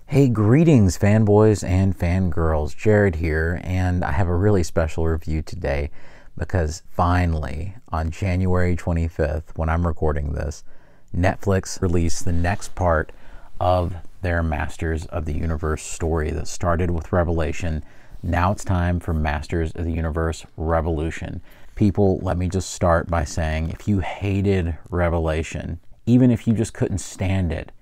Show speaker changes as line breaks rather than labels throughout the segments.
Hey, greetings, fanboys and fangirls. Jared here, and I have a really special review today because finally, on January 25th, when I'm recording this, Netflix released the next part of their Masters of the Universe story that started with Revelation. Now it's time for Masters of the Universe Revolution. People, let me just start by saying, if you hated Revelation, even if you just couldn't stand it,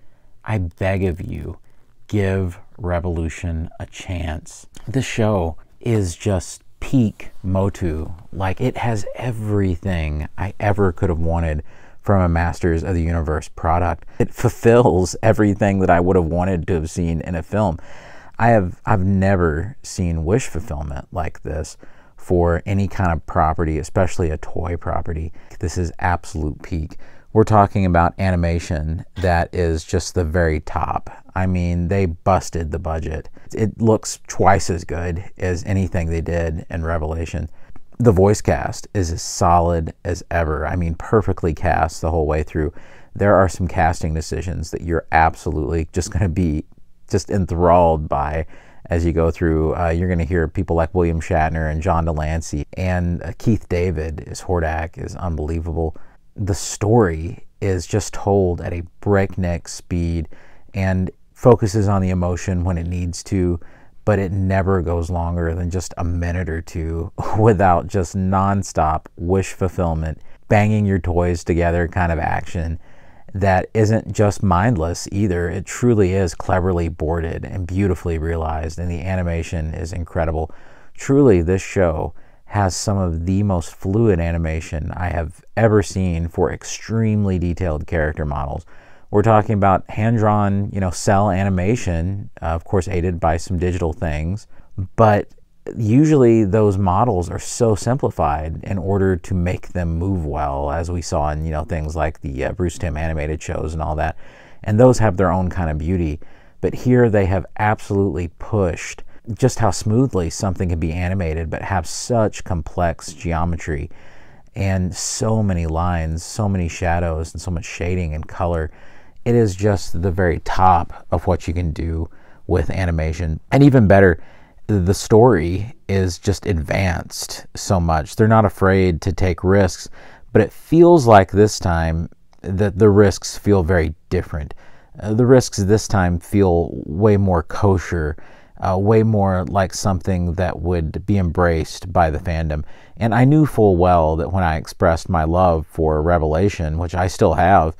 I beg of you, give Revolution a chance. This show is just peak Motu. Like, it has everything I ever could have wanted from a Masters of the Universe product. It fulfills everything that I would have wanted to have seen in a film. I've never seen wish fulfillment like this for any kind of property, especially a toy property. This is absolute peak. We're talking about animation that is just the very top. I mean, they busted the budget. It looks twice as good as anything they did in Revelation. The voice cast is as solid as ever. I mean, perfectly cast the whole way through. There are some casting decisions that you're absolutely just going to be just enthralled by as you go through. You're going to hear people like William Shatner and John Delancey, and Keith David as Hordak is unbelievable. The story is just told at a breakneck speed and focuses on the emotion when it needs to, but it never goes longer than just a minute or two without just nonstop wish fulfillment, banging your toys together kind of action that isn't just mindless either. It truly is cleverly boarded and beautifully realized, and the animation is incredible. Truly, this show has some of the most fluid animation I have ever seen for extremely detailed character models. We're talking about hand-drawn, cell animation, of course aided by some digital things, but usually those models are so simplified in order to make them move well, as we saw in, things like the Bruce Timm animated shows and all that. And those have their own kind of beauty. But here they have absolutely pushed just how smoothly something can be animated, but have such complex geometry and so many lines, so many shadows, and so much shading and color. It is just the very top of what you can do with animation. And even better, the story is just advanced so much. They're not afraid to take risks, but it feels like this time that the risks feel very different. The risks this time feel way more kosher, way more like something that would be embraced by the fandom. And I knew full well that when I expressed my love for Revelation, which I still have,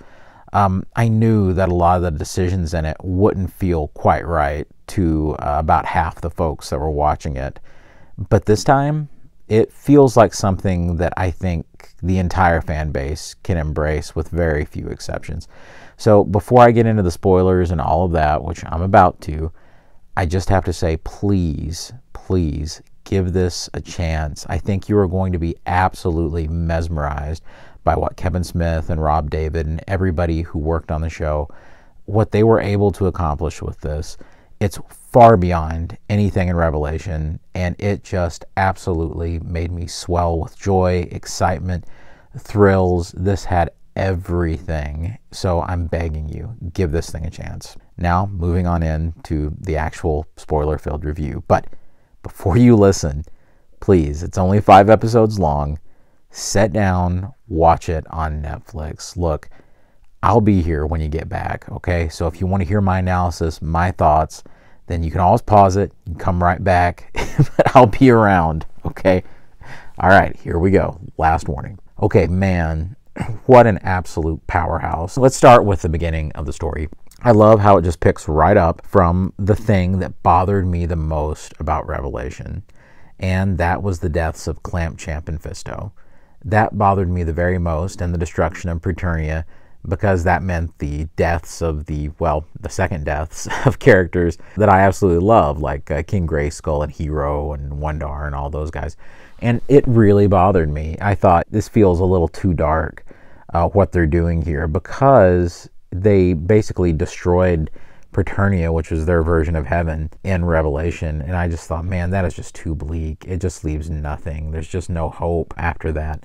I knew that a lot of the decisions in it wouldn't feel quite right to about half the folks that were watching it. But this time, it feels like something that I think the entire fan base can embrace with very few exceptions. So before I get into the spoilers and all of that, which I'm about to, I just have to say, please, please give this a chance. I think you are going to be absolutely mesmerized by what Kevin Smith and Rob David and everybody who worked on the show, what they were able to accomplish with this. It's far beyond anything in Revelation, and it just absolutely made me swell with joy, excitement, thrills. This had everything. So I'm begging you, give this thing a chance. Now, moving on into the actual spoiler-filled review. But before you listen, please, it's only 5 episodes long. Sit down, watch it on Netflix. Look, I'll be here when you get back, okay? So if you want to hear my analysis, my thoughts, then you can always pause it and come right back. But I'll be around, okay? All right, here we go. Last warning. Okay, man, what an absolute powerhouse. Let's start with the beginning of the story. I love how it just picks right up from the thing that bothered me the most about Revelation, and that was the deaths of Clamp, Champ, and Fisto. That bothered me the very most, and the destruction of Preternia, because that meant the deaths of the second deaths of characters that I absolutely love, like King Grayskull and Hero and Wundar and all those guys. And it really bothered me. I thought this feels a little too dark, what they're doing here, because they basically destroyed Preternia, which was their version of heaven in Revelation. And I just thought, man, that is just too bleak. It just leaves nothing. There's just no hope after that.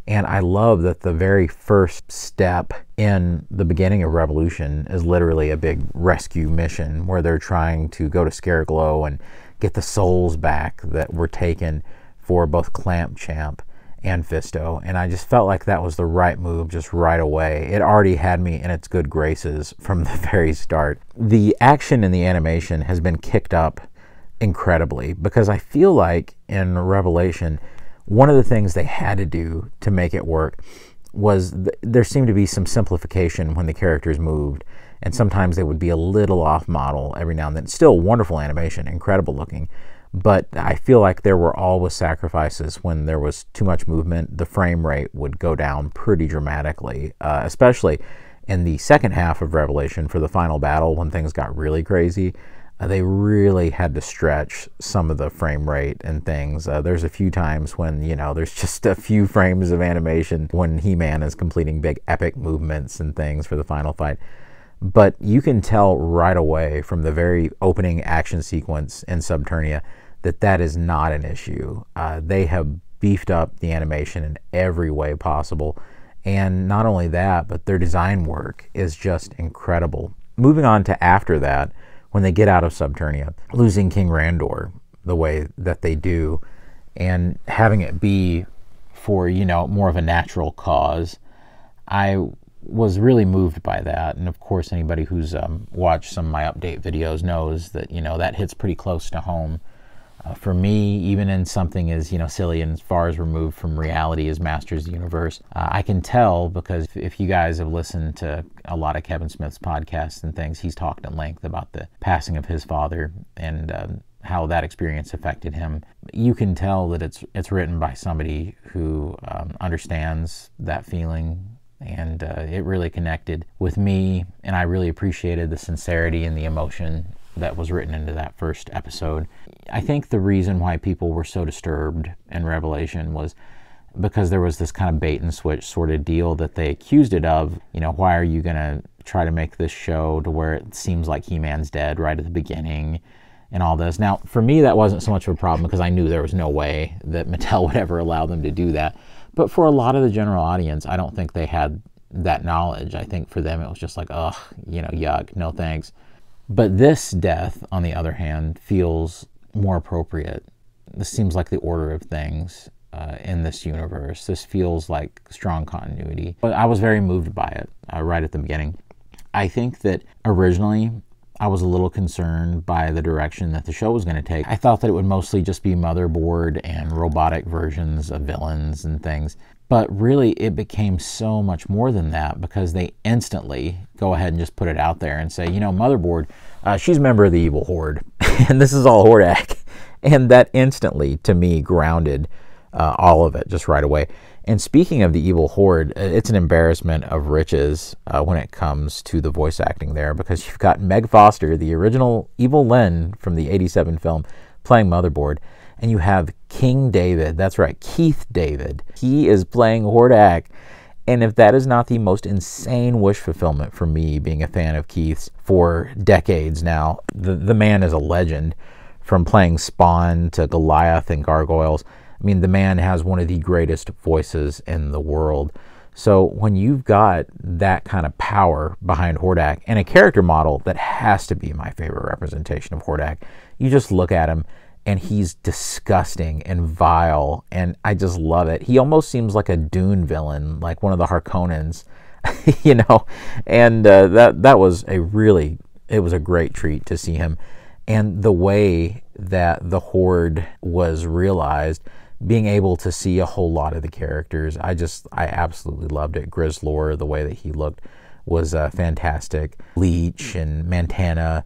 And I love that the very first step in the beginning of Revolution is literally a big rescue mission where they're trying to go to Scareglow and get the souls back that were taken for both Clamp Champ and Fisto. And I just felt like that was the right move just right away. It already had me in its good graces from the very start. The action in the animation has been kicked up incredibly because I feel like in Revelation, one of the things they had to do to make it work was there seemed to be some simplification when the characters moved, and sometimes they would be a little off model every now and then. Still wonderful animation, incredible looking, but I feel like there were always sacrifices when there was too much movement. The frame rate would go down pretty dramatically, especially in the second half of Revelation for the final battle when things got really crazy. They really had to stretch some of the frame rate and things. There's a few times when, there's just a few frames of animation when He-Man is completing big epic movements and things for the final fight. But you can tell right away from the very opening action sequence in Subternia that that is not an issue. They have beefed up the animation in every way possible. And not only that, but their design work is just incredible. Moving on to after that, when they get out of Subternia, losing King Randor the way that they do, and having it be for, more of a natural cause, I was really moved by that. And of course, anybody who's watched some of my update videos knows that, that hits pretty close to home. For me, even in something as, silly and as far as removed from reality as Masters of the Universe, I can tell because if you guys have listened to a lot of Kevin Smith's podcasts and things, he's talked at length about the passing of his father and how that experience affected him. You can tell that it's written by somebody who understands that feeling, and it really connected with me, and I really appreciated the sincerity and the emotion that was written into that first episode. I think the reason why people were so disturbed in Revelation was because there was this kind of bait and switch sort of deal that they accused it of. Why are you going to try to make this show to where it seems like He-Man's dead right at the beginning and all this? Now, for me, that wasn't so much of a problem because I knew there was no way that Mattel would ever allow them to do that. But for a lot of the general audience, I don't think they had that knowledge. I think for them it was just like, ugh, yuck, no thanks. But this death, on the other hand, feels more appropriate. This seems like the order of things in this universe. This feels like strong continuity. But I was very moved by it right at the beginning. I think that originally I was a little concerned by the direction that the show was going to take. I thought that it would mostly just be Motherboard and robotic versions of villains and things. But really, it became so much more than that because they instantly go ahead and just put it out there and say, Motherboard, she's a member of the Evil Horde, and this is all Hordak. And that instantly, to me, grounded all of it just right away. And speaking of the Evil Horde, it's an embarrassment of riches when it comes to the voice acting there, because you've got Meg Foster, the original Evil Lyn from the '87 film, playing Motherboard. And you have King David, that's right, Keith David. He is playing Hordak. And if that is not the most insane wish fulfillment for me, being a fan of Keith's for decades now, the man is a legend. From playing Spawn to Goliath and Gargoyles, I mean, the man has one of the greatest voices in the world. So when you've got that kind of power behind Hordak and a character model that has to be my favorite representation of Hordak, you just look at him and he's disgusting and vile, and I just love it. He almost seems like a Dune villain, like one of the Harkonnens, and that was it was a great treat to see him. And the way that the Horde was realized, being able to see a whole lot of the characters, I absolutely loved it. Grizzlor, the way that he looked was fantastic. Leech and Mantana,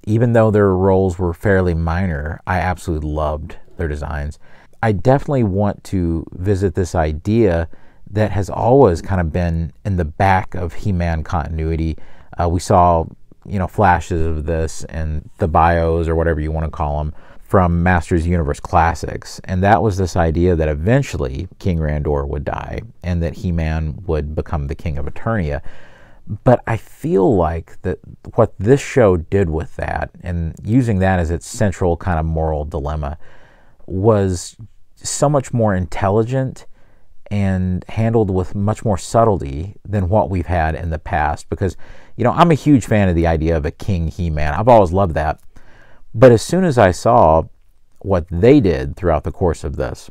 even though their roles were fairly minor, I absolutely loved their designs. I definitely want to visit this idea that has always kind of been in the back of He-Man continuity. We saw, flashes of this in the bios or whatever you want to call them from Masters of the Universe Classics. And that was this idea that eventually King Randor would die and that He-Man would become the King of Eternia. But I feel like that what this show did with that, and using that as its central kind of moral dilemma, was so much more intelligent and handled with much more subtlety than what we've had in the past. Because, I'm a huge fan of the idea of a King He-Man. I've always loved that. But as soon as I saw what they did throughout the course of this,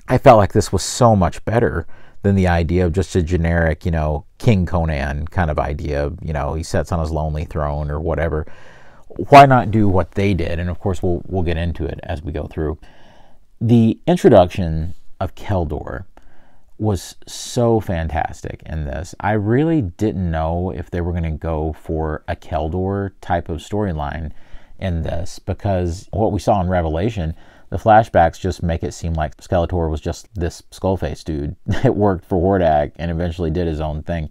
I felt like this was so much better than the idea of just a generic, King Conan kind of idea. He sits on his lonely throne or whatever. Why not do what they did? And of course, we'll get into it as we go through. The introduction of Keldor was so fantastic in this. I really didn't know if they were going to go for a Keldor type of storyline in this, because what we saw in Revelation, the flashbacks just make it seem like Skeletor was just this skullface dude that worked for Hordak and eventually did his own thing.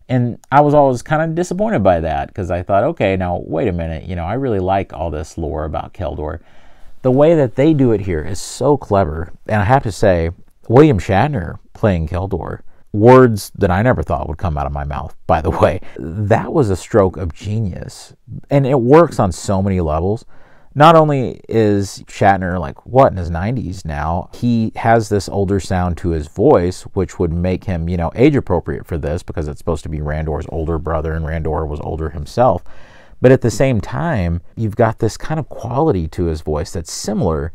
And I was always kind of disappointed by that, because I thought, okay, now wait a minute, I really like all this lore about Keldor. The way that they do it here is so clever, and I have to say, William Shatner playing Keldor, words that I never thought would come out of my mouth, by the way, that was a stroke of genius. And it works on so many levels. Not only is Shatner in his 90s now, he has this older sound to his voice, which would make him, age appropriate for this, because it's supposed to be Randor's older brother, and Randor was older himself. But at the same time, you've got this kind of quality to his voice that's similar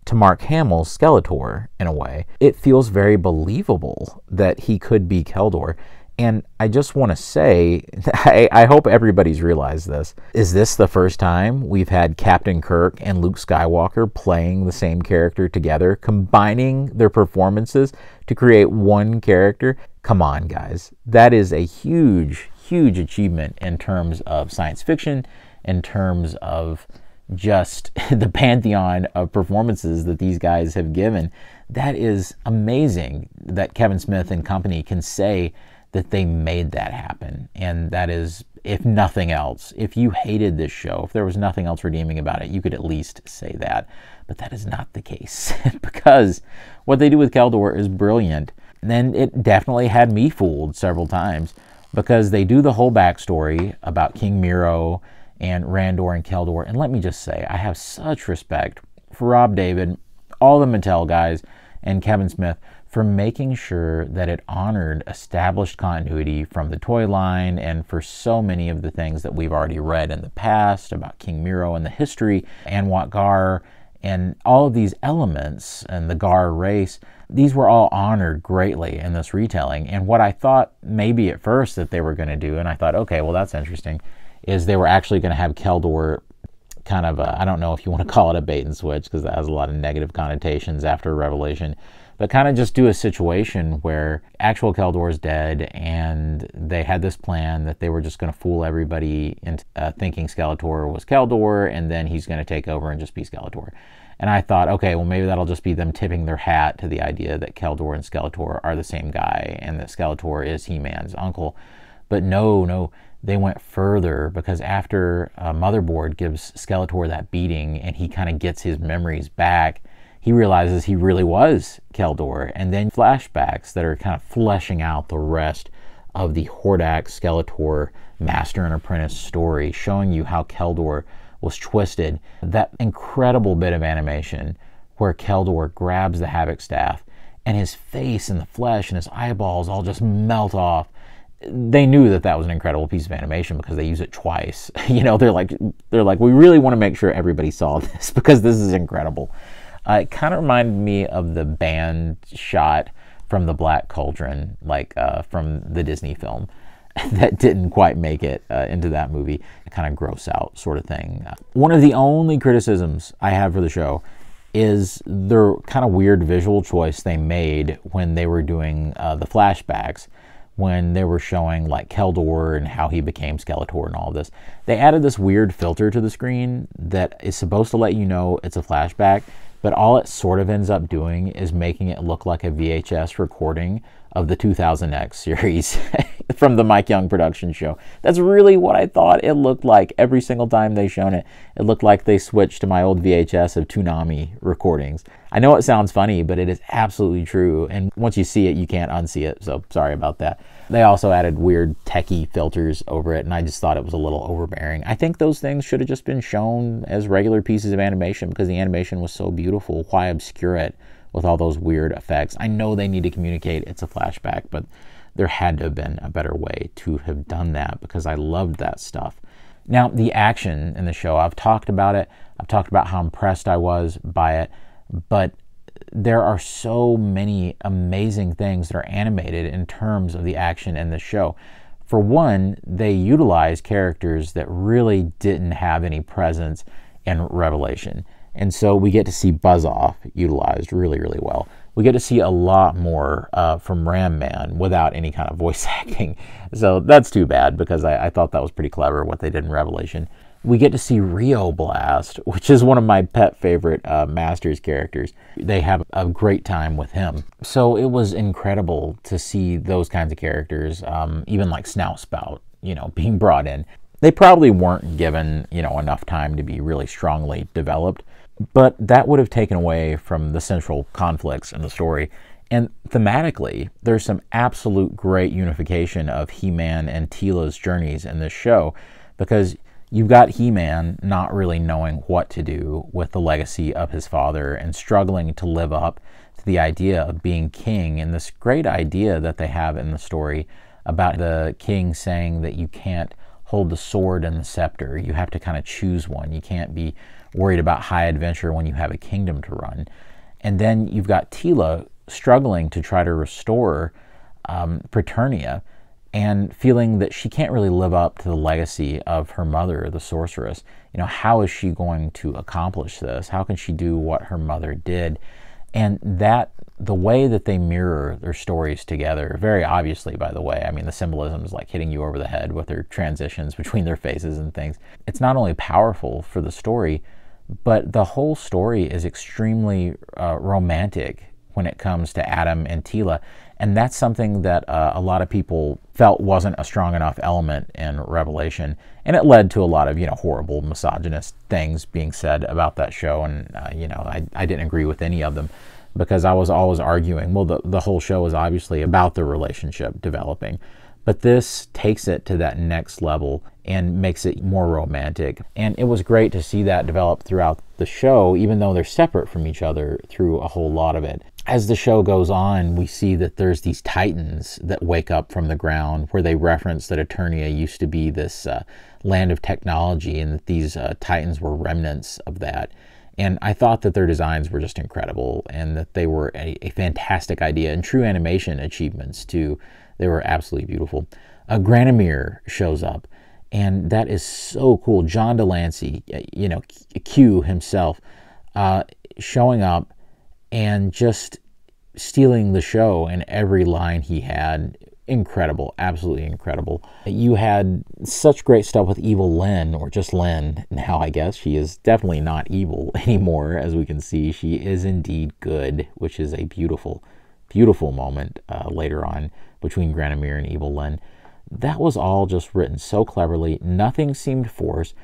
to Mark Hamill's Skeletor in a way. It feels very believable that he could be Keldor. And I just want to say, I hope everybody's realized this. Is this the first time we've had Captain Kirk and Luke Skywalker playing the same character together, combining their performances to create one character? Come on, guys. That is a huge, huge achievement in terms of science fiction, in terms of just the pantheon of performances that these guys have given. That is amazing that Kevin Smith and company can say that they made that happen. And that is, if nothing else, if you hated this show, if there was nothing else redeeming about it, you could at least say that. But that is not the case, because what they do with Keldor is brilliant. And it definitely had me fooled several times, because they do the whole backstory about King Miro and Randor and Keldor. And let me just say, I have such respect for Rob David, all the Mattel guys, and Kevin Smith for making sure that it honored established continuity from the toy line, and for so many of the things that we've already read in the past about King Miro and the history, Anwat Gar, and all of these elements, and the Gar race. These were all honored greatly in this retelling. And what I thought maybe at first that they were going to do, and I thought, okay, well, that's interesting, is they were actually going to have Keldor kind of, I don't know if you want to call it a bait and switch, because that has a lot of negative connotations after Revelation, but kind of just do a situation where actual Keldor is dead, and they had this plan that they were just going to fool everybody into thinking Skeletor was Keldor, and then he's going to take over and just be Skeletor. And I thought, okay, well, maybe that'll just be them tipping their hat to the idea that Keldor and Skeletor are the same guy, and that Skeletor is He-Man's uncle. But no, they went further, because after Motherboard gives Skeletor that beating and he kind of gets his memories back, he realizes he really was Keldor. And then flashbacks that are kind of fleshing out the rest of the Hordak Skeletor Master and Apprentice story, showing you how Keldor was twisted. That incredible bit of animation where Keldor grabs the Havoc Staff and his face and the flesh and his eyeballs all just melt off. They knew that that was an incredible piece of animation because they use it twice. They're like, we really want to make sure everybody saw this because this is incredible. It kind of reminded me of the band shot from the Black Cauldron, from the Disney film, that didn't quite make it into that movie. Kind of gross out sort of thing. One of the only criticisms I have for the show is their kind of weird visual choice they made when they were doing the flashbacks, when they were showing Keldor and how he became Skeletor and all of this. They added this weird filter to the screen that is supposed to let you know it's a flashback, but all it sort of ends up doing is making it look like a VHS recording of the 2000X series from the Mike Young production show. That's really what I thought it looked like every single time they shown it. It looked like they switched to my old VHS of Toonami recordings. I know it sounds funny, but it is absolutely true. And once you see it, you can't unsee it. So sorry about that. They also added weird techie filters over it, and I just thought it was a little overbearing. I think those things should have just been shown as regular pieces of animation because the animation was so beautiful. Why obscure it with all those weird effects. I know they need to communicate it's a flashback, but there had to have been a better way to have done that because I loved that stuff. Now, the action in the show, I've talked about it. I've talked about how impressed I was by it, but there are so many amazing things that are animated in terms of the action in the show. For one, they utilize characters that really didn't have any presence in Revelation. And so we get to see Buzz-Off utilized really, really well. We get to see a lot more from Ram Man without any kind of voice acting. So that's too bad because I thought that was pretty clever what they did in Revelation. We get to see Rio Blast, which is one of my pet favorite Masters characters. They have a great time with him. So it was incredible to see those kinds of characters, even like Snout Spout, being brought in. They probably weren't given, enough time to be really strongly developed, but that would have taken away from the central conflicts in the story. And thematically, there's some absolute great unification of He-Man and Teela's journeys in this show, because you've got He-Man not really knowing what to do with the legacy of his father and struggling to live up to the idea of being king, and this great idea that they have in the story about the king saying that you can't hold the sword and the scepter. You have to kind of choose one. You can't be worried about high adventure when you have a kingdom to run. And then you've got Teela struggling to try to restore Preternia and feeling that she can't really live up to the legacy of her mother, the sorceress. How is she going to accomplish this? How can she do what her mother did? And that, the way that they mirror their stories together, very obviously, by the way, the symbolism is like hitting you over the head with their transitions between their faces and things. It's not only powerful for the story, but the whole story is extremely romantic when it comes to Adam and Teela. And that's something that a lot of people felt wasn't a strong enough element in Revelation. And it led to a lot of, horrible misogynist things being said about that show. And, I didn't agree with any of them because I was always arguing, well, the whole show is obviously about the relationship developing. But this takes it to that next level and makes it more romantic. And it was great to see that develop throughout the show, even though they're separate from each other through a whole lot of it. As the show goes on, we see that there's these titans that wake up from the ground, where they reference that Eternia used to be this land of technology, and that these titans were remnants of that. And I thought that their designs were just incredible, and that they were a fantastic idea, and true animation achievements too. They were absolutely beautiful. Granomir shows up, and that is so cool. John Delancey, Q himself, showing up and just stealing the show in every line he had. Incredible, absolutely incredible. You had such great stuff with Evil Lyn, or just Lyn now, I guess. She is definitely not evil anymore, as we can see. She is indeed good, which is a beautiful, beautiful moment later on between Granomir and Evil Lyn. That was all just written so cleverly. Nothing seemed forced.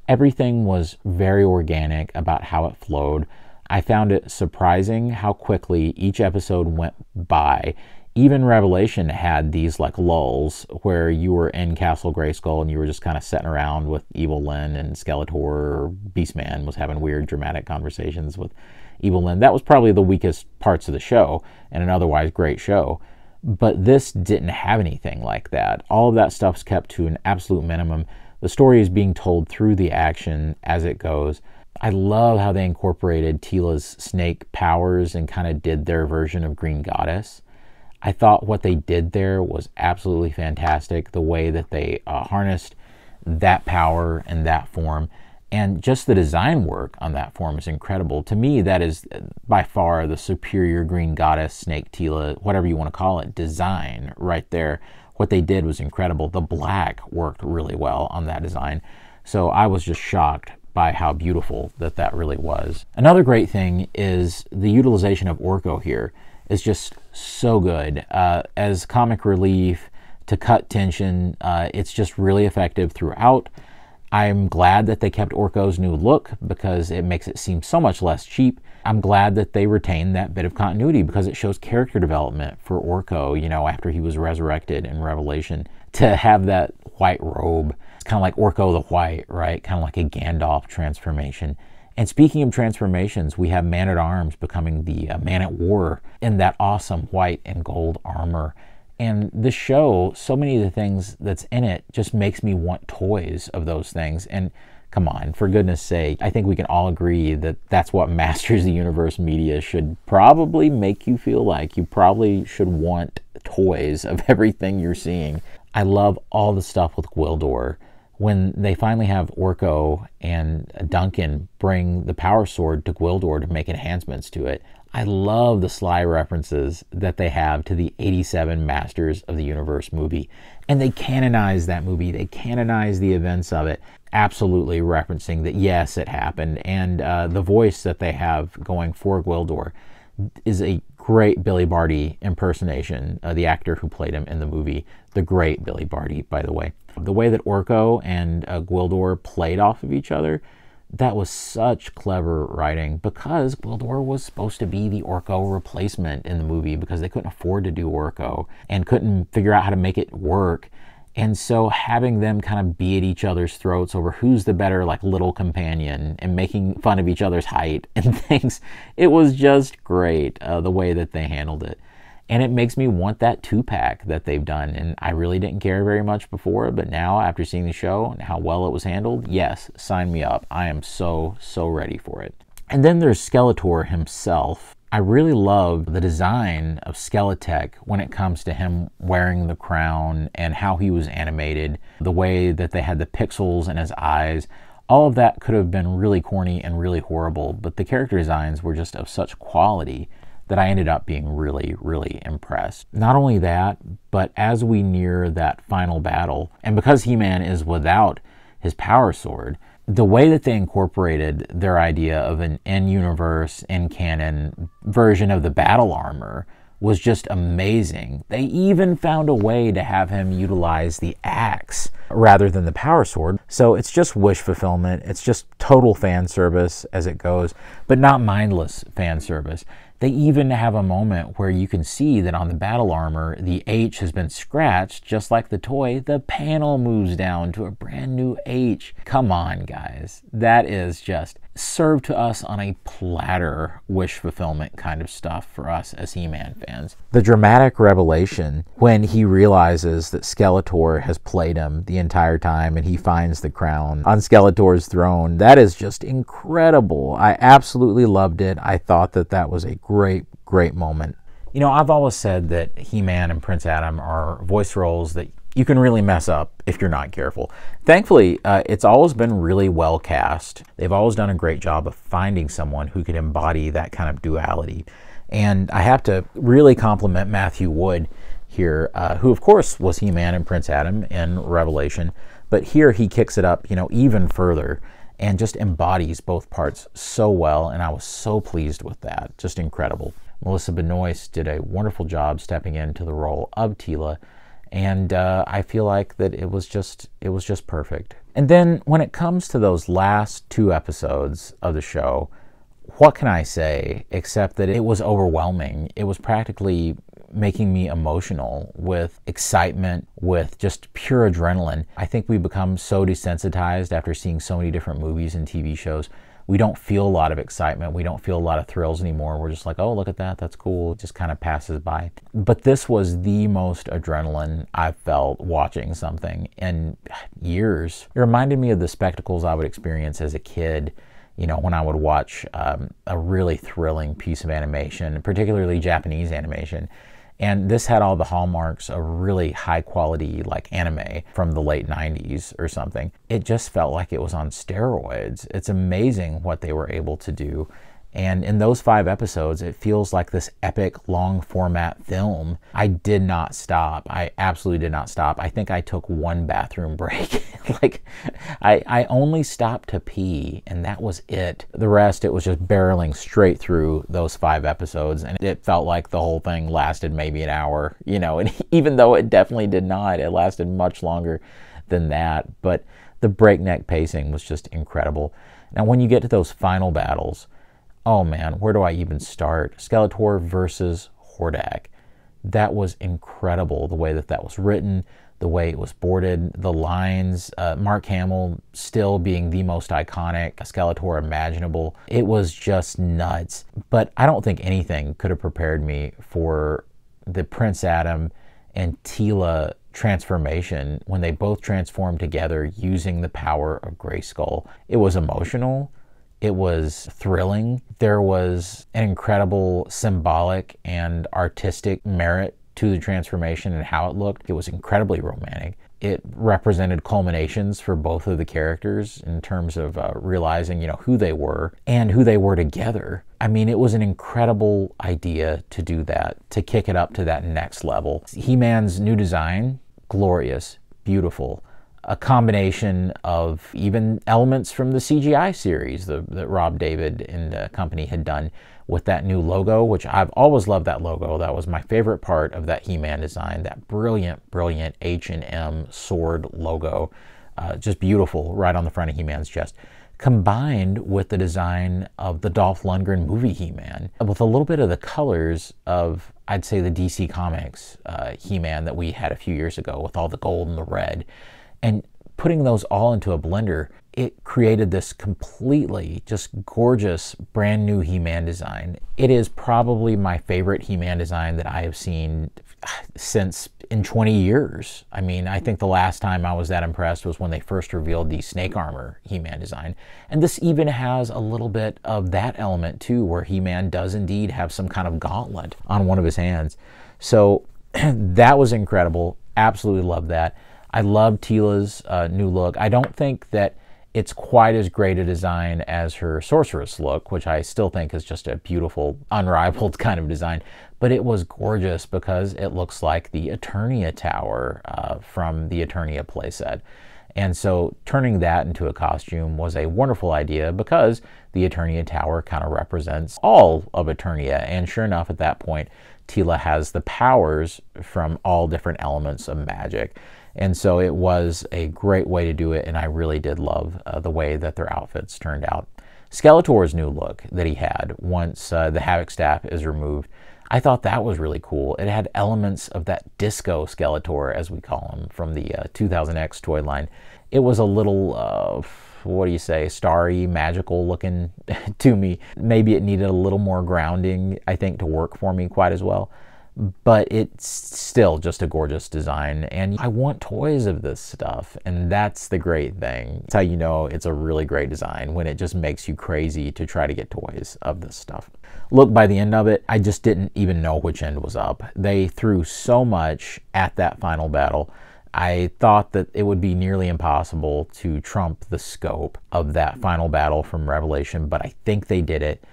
Everything was very organic about how it flowed. I found it surprising how quickly each episode went by. Even Revelation had these like lulls where you were in Castle Grayskull and you were just kind of sitting around with Evil Lyn, and Skeletor or Beastman was having weird dramatic conversations with Evil Lyn. That was probably the weakest parts of the show, and an otherwise great show. But this didn't have anything like that. All of that stuff's kept to an absolute minimum. The story is being told through the action as it goes. I love how they incorporated Teela's snake powers and kind of did their version of Green Goddess. I thought what they did there was absolutely fantastic, the way that they harnessed that power and that form. And just the design work on that form is incredible. To me, that is by far the superior Green Goddess, Snake Teela, whatever you want to call it, design right there. What they did was incredible. The black worked really well on that design. So I was just shocked by how beautiful that really was. Another great thing is the utilization of Orko here is just so good. As comic relief, to cut tension, it's just really effective throughout. I'm glad that they kept Orko's new look because it makes it seem so much less cheap. I'm glad that they retained that bit of continuity because it shows character development for Orko, after he was resurrected in Revelation. To have that white robe, it's kind of like Orko the White, right? Kind of like a Gandalf transformation. And speaking of transformations, we have Man-at-Arms becoming the Man-at-War in that awesome white and gold armor. And this show, so many of the things that's in it just makes me want toys of those things. And come on, for goodness sake, I think we can all agree that that's what Masters of the Universe media should probably make you feel like. You probably should want toys of everything you're seeing. I love all the stuff with Gwildor. When they finally have Orko and Duncan bring the power sword to Gwildor to make enhancements to it, I love the sly references that they have to the 87 Masters of the Universe movie. And they canonize that movie. They canonize the events of it, absolutely referencing that, yes, it happened. And the voice that they have going for Gwildor is a great Billy Barty impersonation, the actor who played him in the movie. The great Billy Barty, by the way. The way that Orko and Gwildor played off of each other, that was such clever writing, because Gwildor was supposed to be the Orko replacement in the movie because they couldn't afford to do Orko and couldn't figure out how to make it work. And so having them kind of be at each other's throats over who's the better like little companion and making fun of each other's height and things, it was just great the way that they handled it. And it makes me want that 2-pack that they've done. And I really didn't care very much before, but now after seeing the show and how well it was handled, yes, sign me up. I am so ready for it. And then there's Skeletor himself. I really love the design of Skeletech when it comes to him wearing the crown and how he was animated, the way that they had the pixels in his eyes. All of that could have been really corny and really horrible, but the character designs were just of such quality that I ended up being really impressed. Not only that, but as we near that final battle, and because He-Man is without his power sword, the way that they incorporated their idea of an in-universe, in-canon version of the battle armor was just amazing. They even found a way to have him utilize the axe rather than the power sword. So it's just wish fulfillment. It's just total fan service as it goes, but not mindless fan service. They even have a moment where you can see that on the battle armor, the H has been scratched, just like the toy. The panel moves down to a brand new H. Come on, guys. That is just served to us on a platter wish fulfillment kind of stuff for us as He-Man fans. The dramatic revelation when he realizes that Skeletor has played him the entire time and he finds the crown on Skeletor's throne, that is just incredible. I absolutely loved it. I thought that that was a great moment. You know, I've always said that He-Man and Prince Adam are voice roles that you can really mess up if you're not careful. Thankfully, it's always been really well cast. They've always done a great job of finding someone who could embody that kind of duality. And I have to really compliment Matthew Wood here, who of course was He-Man and Prince Adam in Revelation, but here he kicks it up, you know, even further and just embodies both parts so well, and I was so pleased with that. Just incredible. Melissa Benoist did a wonderful job stepping into the role of Teela, and I feel like that it was just perfect. And then when it comes to those last 2 episodes of the show, what can I say except that it was overwhelming. It was practically making me emotional with excitement, with just pure adrenaline. I think we become so desensitized after seeing so many different movies and TV shows. We don't feel a lot of excitement. We don't feel a lot of thrills anymore. We're just like, oh, look at that. That's cool. It just kind of passes by. But this was the most adrenaline I've felt watching something in years. It reminded me of the spectacles I would experience as a kid, you know, when I would watch a really thrilling piece of animation, particularly Japanese animation. And this had all the hallmarks of really high quality like anime from the late 90s or something. It just felt like it was on steroids. It's amazing what they were able to do. And in those 5 episodes, it feels like this epic long format film. I did not stop. I absolutely did not stop. I think I took 1 bathroom break. Like, I only stopped to pee, and that was it. The rest, it was just barreling straight through those 5 episodes, and it felt like the whole thing lasted maybe an hour, you know, and even though it definitely did not, it lasted much longer than that. But the breakneck pacing was just incredible. Now, when you get to those final battles, oh man, where do I even start? Skeletor versus Hordak. That was incredible, the way that that was written, the way it was boarded, the lines, Mark Hamill still being the most iconic Skeletor imaginable. It was just nuts. But I don't think anything could have prepared me for the Prince Adam and Teela transformation when they both transformed together using the power of Grayskull. It was emotional. It was thrilling. There was an incredible symbolic and artistic merit to the transformation and how it looked. It was incredibly romantic. It represented culminations for both of the characters in terms of realizing, who they were and who they were together. I mean, it was an incredible idea to do that, to kick it up to that next level. He-Man's new design, glorious, beautiful. A combination of even elements from the CGI series that Rob David and company had done with that new logo, which I've always loved that logo. That was my favorite part of that He-Man design, that brilliant, brilliant H&M sword logo. Just beautiful right on the front of He-Man's chest. Combined with the design of the Dolph Lundgren movie He-Man, with a little bit of the colors of, I'd say, the DC Comics He-Man that we had a few years ago with all the gold and the red. And putting those all into a blender, it created this completely just gorgeous brand new He-Man design. It is probably my favorite He-Man design that I have seen since in 20 years. I mean, I think the last time I was that impressed was when they first revealed the snake armor He-Man design. And this even has a little bit of that element too, where He-Man does indeed have some kind of gauntlet on one of his hands. So that was incredible. Absolutely loved that. I love Teela's new look. I don't think that it's quite as great a design as her Sorceress look, which I still think is just a beautiful, unrivaled kind of design. But it was gorgeous because it looks like the Eternia Tower from the Eternia playset. And so turning that into a costume was a wonderful idea because the Eternia Tower kind of represents all of Eternia. And sure enough, at that point, Teela has the powers from all different elements of magic. And so it was a great way to do it, and I really did love the way that their outfits turned out. Skeletor's new look that he had once the Havoc staff is removed, I thought that was really cool. It had elements of that disco Skeletor, as we call him, from the 2000X toy line. It was a little, what do you say, starry, magical looking to me. Maybe it needed a little more grounding, I think, to work for me quite as well. But it's still just a gorgeous design, and I want toys of this stuff, and that's the great thing. It's how you know it's a really great design, when it just makes you crazy to try to get toys of this stuff. Look, by the end of it, I just didn't even know which end was up. They threw so much at that final battle. I thought that it would be nearly impossible to trump the scope of that final battle from Revelation, but I think they did it.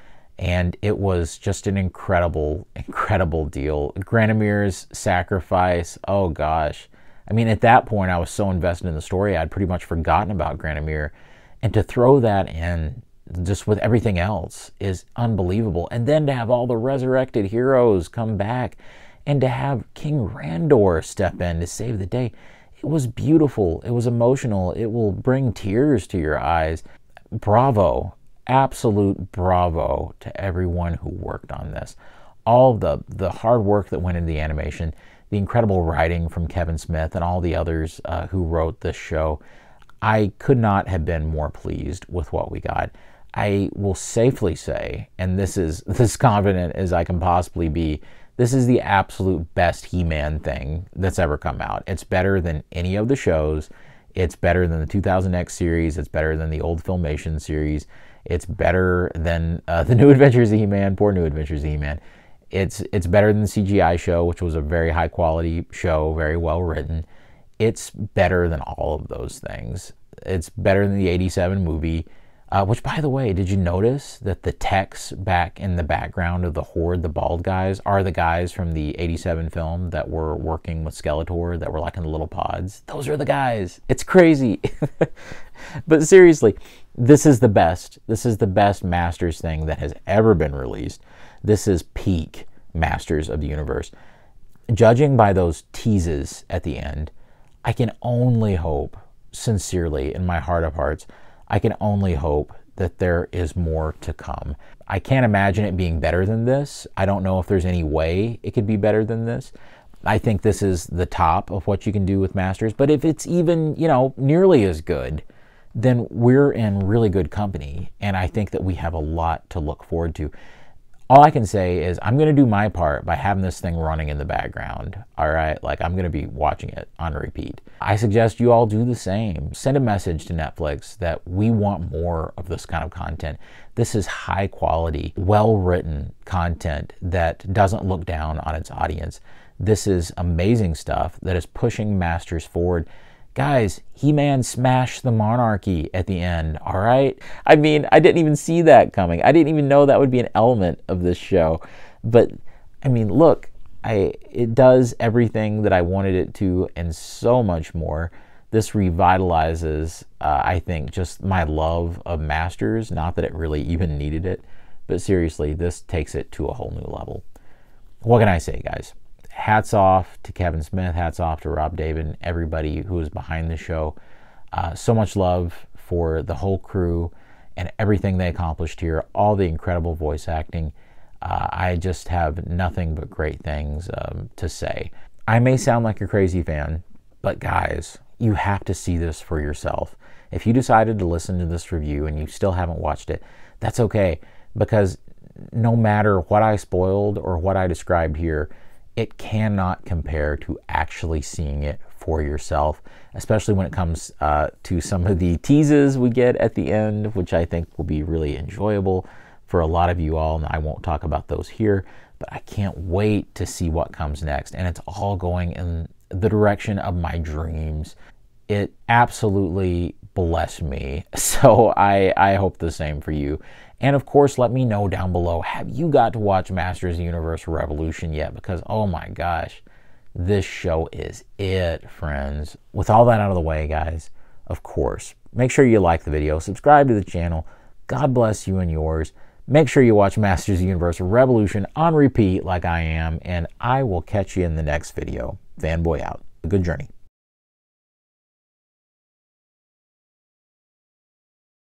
And it was just an incredible, incredible deal. Granomir's sacrifice, oh gosh. I mean, at that point, I was so invested in the story, I'd pretty much forgotten about Granomir. And to throw that in, just with everything else, is unbelievable. And then to have all the resurrected heroes come back, and to have King Randor step in to save the day. It was beautiful. It was emotional. It will bring tears to your eyes. Bravo. Absolute bravo to everyone who worked on this. All the hard work that went into the animation, the incredible writing from Kevin Smith and all the others who wrote this show. I could not have been more pleased with what we got. I will safely say, and this is as confident as I can possibly be, this is the absolute best He-Man thing that's ever come out. It's better than any of the shows. It's better than the 2000X series. It's better than the old Filmation series. It's better than the New Adventures of He-Man, poor New Adventures of He-Man. It's better than the CGI show, which was a very high quality show, very well written. It's better than all of those things. It's better than the 87 movie, which, by the way, did you notice that the text back in the background of the Horde, the bald guys, are the guys from the 87 film that were working with Skeletor, that were like in the little pods? Those are the guys. It's crazy. But seriously, this is the best. This is the best Masters thing that has ever been released. This is peak Masters of the Universe. Judging by those teases at the end, I can only hope, sincerely, in my heart of hearts, I can only hope that there is more to come. I can't imagine it being better than this. I don't know if there's any way it could be better than this, I think this is the top of what you can do with Masters. But if it's even, nearly as good, then we're in really good company. And I think that we have a lot to look forward to. All I can say is I'm going to do my part by having this thing running in the background. All right. Like, I'm going to be watching it on repeat. I suggest you all do the same. Send a message to Netflix that we want more of this kind of content. This is high quality, well-written content that doesn't look down on its audience. This is amazing stuff that is pushing Masters forward. Guys, He-Man smashed the monarchy at the end, all right? I mean, I didn't even see that coming. I didn't even know that would be an element of this show. But, I mean, look, it does everything that I wanted it to and so much more. This revitalizes, I think, just my love of Masters. Not that it really even needed it, but seriously, this takes it to a whole new level. What can I say, guys? Hats off to Kevin Smith, hats off to Rob David, everybody who is behind the show. So much love for the whole crew and everything they accomplished here, all the incredible voice acting. I just have nothing but great things to say. I may sound like a crazy fan, but guys, you have to see this for yourself. If you decided to listen to this review and you still haven't watched it, that's okay, because no matter what I spoiled or what I described here, it cannot compare to actually seeing it for yourself, especially when it comes to some of the teases we get at the end, which I think will be really enjoyable for a lot of you all, and I won't talk about those here, but I can't wait to see what comes next, and it's all going in the direction of my dreams. It absolutely blessed me, so I hope the same for you. And of course, let me know down below, have you got to watch Masters of the Universe Revolution yet? Because, oh my gosh, this show is it, friends. With all that out of the way, guys, of course, make sure you like the video, subscribe to the channel. God bless you and yours. Make sure you watch Masters of the Universe Revolution on repeat like I am, and I will catch you in the next video. Fanboy out. Good journey.